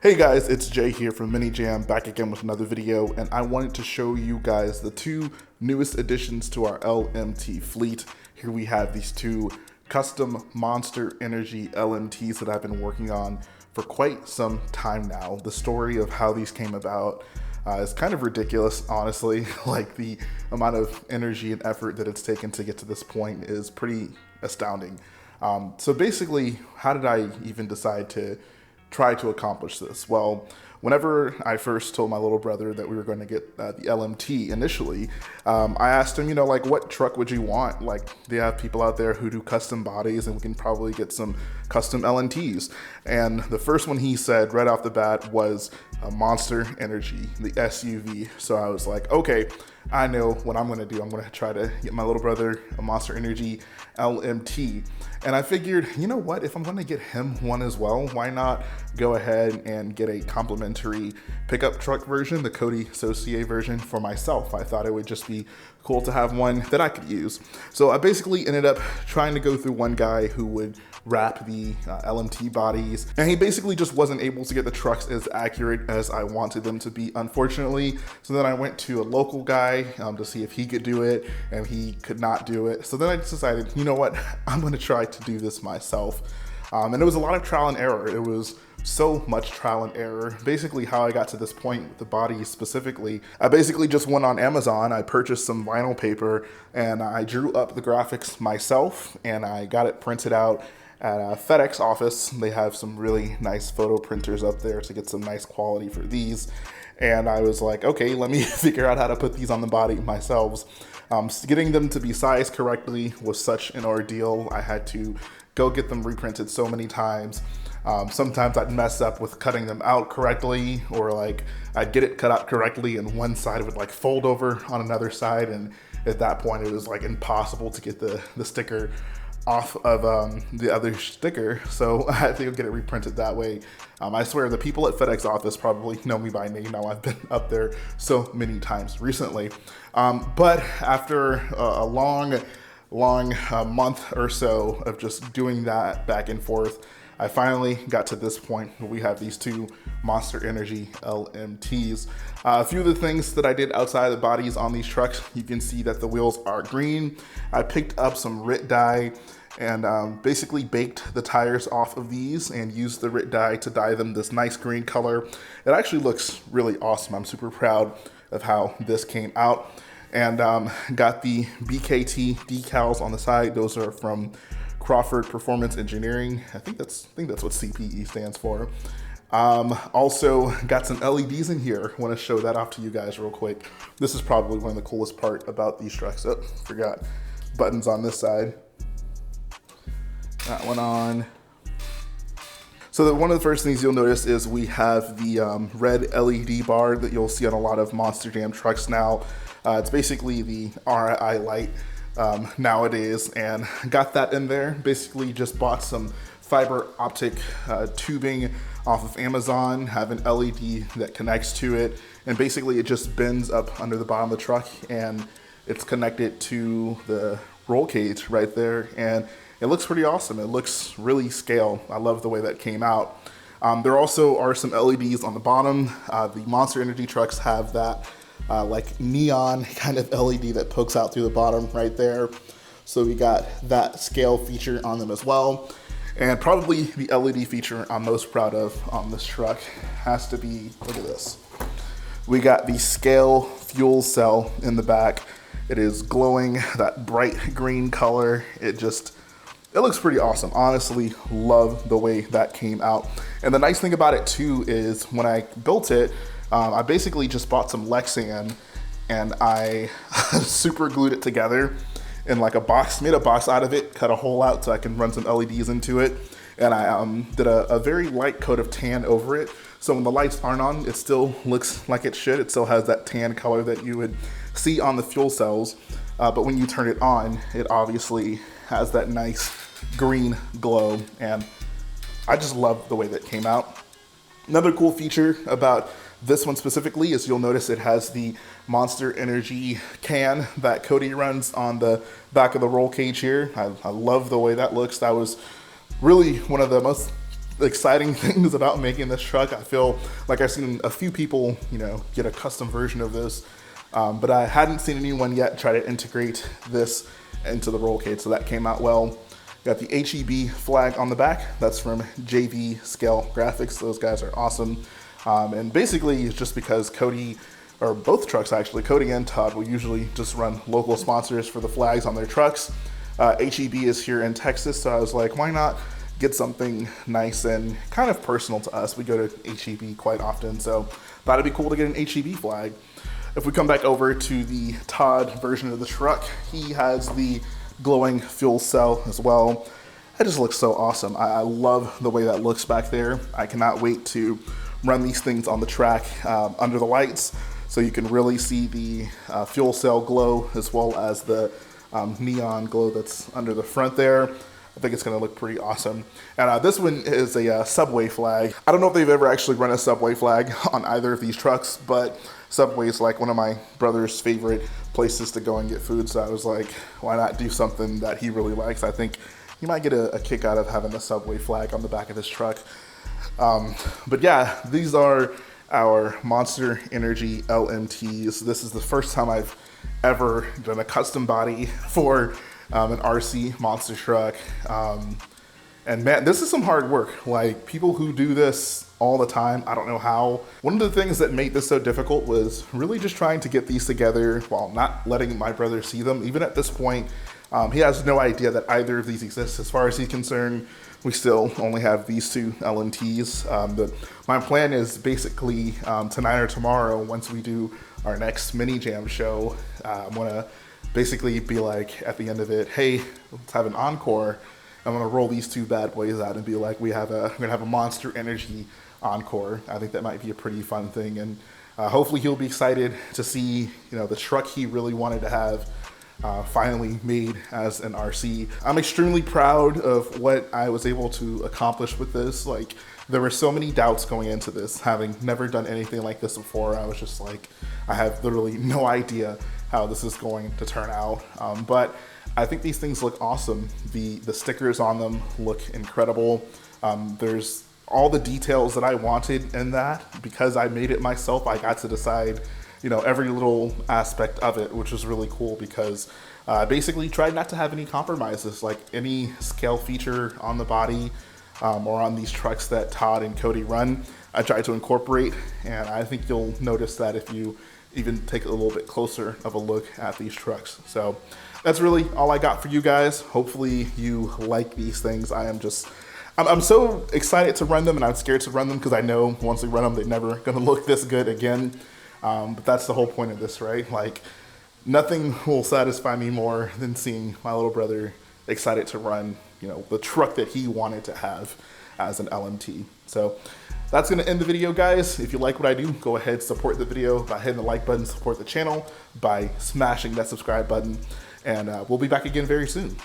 Hey guys, it's Jay here from Mini Jam, back again with another video, and I wanted to show you guys the two newest additions to our LMT fleet. Here we have these two custom Monster Energy LMTs that I've been working on for quite some time now. The story of how these came about is kind of ridiculous, honestly. Like, the amount of energy and effort that it's taken to get to this point is pretty astounding. So basically, how did I even decide to try to accomplish this? Well, whenever I first told my little brother that we were going to get the LMT initially, I asked him, like, what truck would you want? Like, they have people out there who do custom bodies, and we can probably get some custom LMTs. And the first one he said right off the bat was a Monster Energy, the SUV. So I was like, okay, I know what I'm going to do. I'm going to try to get my little brother a Monster Energy LMT. And I figured, you know what, if I'm going to get him one as well, why not go ahead and get a complimentary pickup truck version, the Cody Saucier version, for myself. I thought it would just be cool to have one that I could use. So I basically ended up trying to go through one guy who would wrap the LMT bodies, and he basically just wasn't able to get the trucks as accurate as I wanted them to be, unfortunately. So then I went to a local guy to see if he could do it, and he could not do it. So then I just decided, you know what, I'm going to try to do this myself. And it was a lot of trial and error. It was so much trial and error. Basically, how I got to this point with the body specifically, I basically just went on Amazon, I purchased some vinyl paper, and I drew up the graphics myself, and I got it printed out at a FedEx office. They have some really nice photo printers up there to get some nice quality for these. And I was like, okay, let me figure out how to put these on the body myself. Getting them to be sized correctly was such an ordeal. I had to go get them reprinted so many times. Sometimes I'd mess up with cutting them out correctly, or like I'd get it cut out correctly and one side would like fold over on another side, and at that point it was like impossible to get the sticker off of the other sticker, so I had to go get it reprinted that way. I swear the people at FedEx office probably know me by name now. I've been up there so many times recently. But after a long month or so of just doing that back and forth, I finally got to this point where we have these two Monster Energy LMTs. A few of the things that I did outside the bodies on these trucks, you can see that the wheels are green. I picked up some RIT dye and basically baked the tires off of these and used the RIT dye to dye them this nice green color. It actually looks really awesome. I'm super proud of how this came out. And got the BKT decals on the side. Those are from Crawford Performance Engineering. I think that's what CPE stands for. Also got some LEDs in here. Want to show that off to you guys real quick. This is probably one of the coolest part about these trucks. Oh, forgot buttons on this side. That one on. So one of the first things you'll notice is we have the red LED bar that you'll see on a lot of Monster Jam trucks now. It's basically the RI light nowadays, and got that in there. Basically just bought some fiber optic tubing off of Amazon, have an LED that connects to it, and basically it just bends up under the bottom of the truck, and it's connected to the roll cage right there, and it looks pretty awesome. It looks really scale. I love the way that came out. There also are some LEDs on the bottom. The Monster Energy trucks have that like neon kind of LED that pokes out through the bottom right there. So we got that scale feature on them as well. And probably the LED feature I'm most proud of on this truck has to be, look at this. We got the scale fuel cell in the back. It is glowing that bright green color. It looks pretty awesome. Honestly, love the way that came out. And the nice thing about it too is when I built it, I basically just bought some Lexan and I super glued it together in like a box, made a box out of it, cut a hole out so I can run some LEDs into it. And I did a very light coat of tan over it. So when the lights aren't on, it still looks like it should. It still has that tan color that you would see on the fuel cells. But when you turn it on, it obviously has that nice green glow. And I just love the way that came out. Another cool feature about this one specifically is you'll notice it has the Monster Energy can that Cody runs on the back of the roll cage here. I love the way that looks. That was really one of the most exciting things about making this truck. I feel like I've seen a few people, get a custom version of this, but I hadn't seen anyone yet try to integrate this into the roll cage, so that came out well. Got the HEB flag on the back. That's from JV Scale Graphics. Those guys are awesome. And basically it's just because Cody, or both trucks actually, Cody and Todd will usually just run local sponsors for the flags on their trucks. HEB is here in Texas, so I was like, why not get something nice and kind of personal to us? We go to HEB quite often, so thought it'd be cool to get an HEB flag. If we come back over to the Todd version of the truck, he has the glowing fuel cell as well. It just looks so awesome. I love the way that looks back there. I cannot wait to run these things on the track under the lights, so you can really see the fuel cell glow as well as the neon glow that's under the front there. I think it's gonna look pretty awesome. And this one is a Subway flag. I don't know if they've ever actually run a Subway flag on either of these trucks, but Subway is like one of my brother's favorite places to go and get food, so I was like, why not do something that he really likes? I think he might get a kick out of having a Subway flag on the back of his truck. But yeah, these are our Monster Energy LMTs. This is the first time I've ever done a custom body for an RC monster truck. And man, this is some hard work. Like, people who do this all the time, I don't know how. One of the things that made this so difficult was really just trying to get these together while not letting my brother see them. Even at this point, he has no idea that either of these exist. As far as he's concerned, we still only have these two LMTs. My plan is basically tonight or tomorrow, once we do our next mini jam show, I'm gonna basically be like, at the end of it, hey, let's have an encore. I'm gonna roll these two bad boys out and be like, we're gonna have a Monster Energy encore. I think that might be a pretty fun thing, and hopefully he'll be excited to see, the truck he really wanted to have finally made as an RC. I'm extremely proud of what I was able to accomplish with this. Like, there were so many doubts going into this, having never done anything like this before. I was just like, I have literally no idea how this is going to turn out. But I think these things look awesome. The stickers on them look incredible. There's all the details that I wanted in that. Because I made it myself, I got to decide every little aspect of it, which was really cool, because I basically tried not to have any compromises. Like, any scale feature on the body or on these trucks that Todd and Cody run, I tried to incorporate, and I think you'll notice that if you even take a little bit closer of a look at these trucks. So that's really all I got for you guys. Hopefully you like these things. I'm so excited to run them, and I'm scared to run them because I know once we run them, they're never gonna look this good again. But that's the whole point of this, right? Like, nothing will satisfy me more than seeing my little brother excited to run, the truck that he wanted to have as an LMT. So that's gonna end the video, guys. If you like what I do, go ahead, support the video by hitting the like button, support the channel by smashing that subscribe button, and we'll be back again very soon.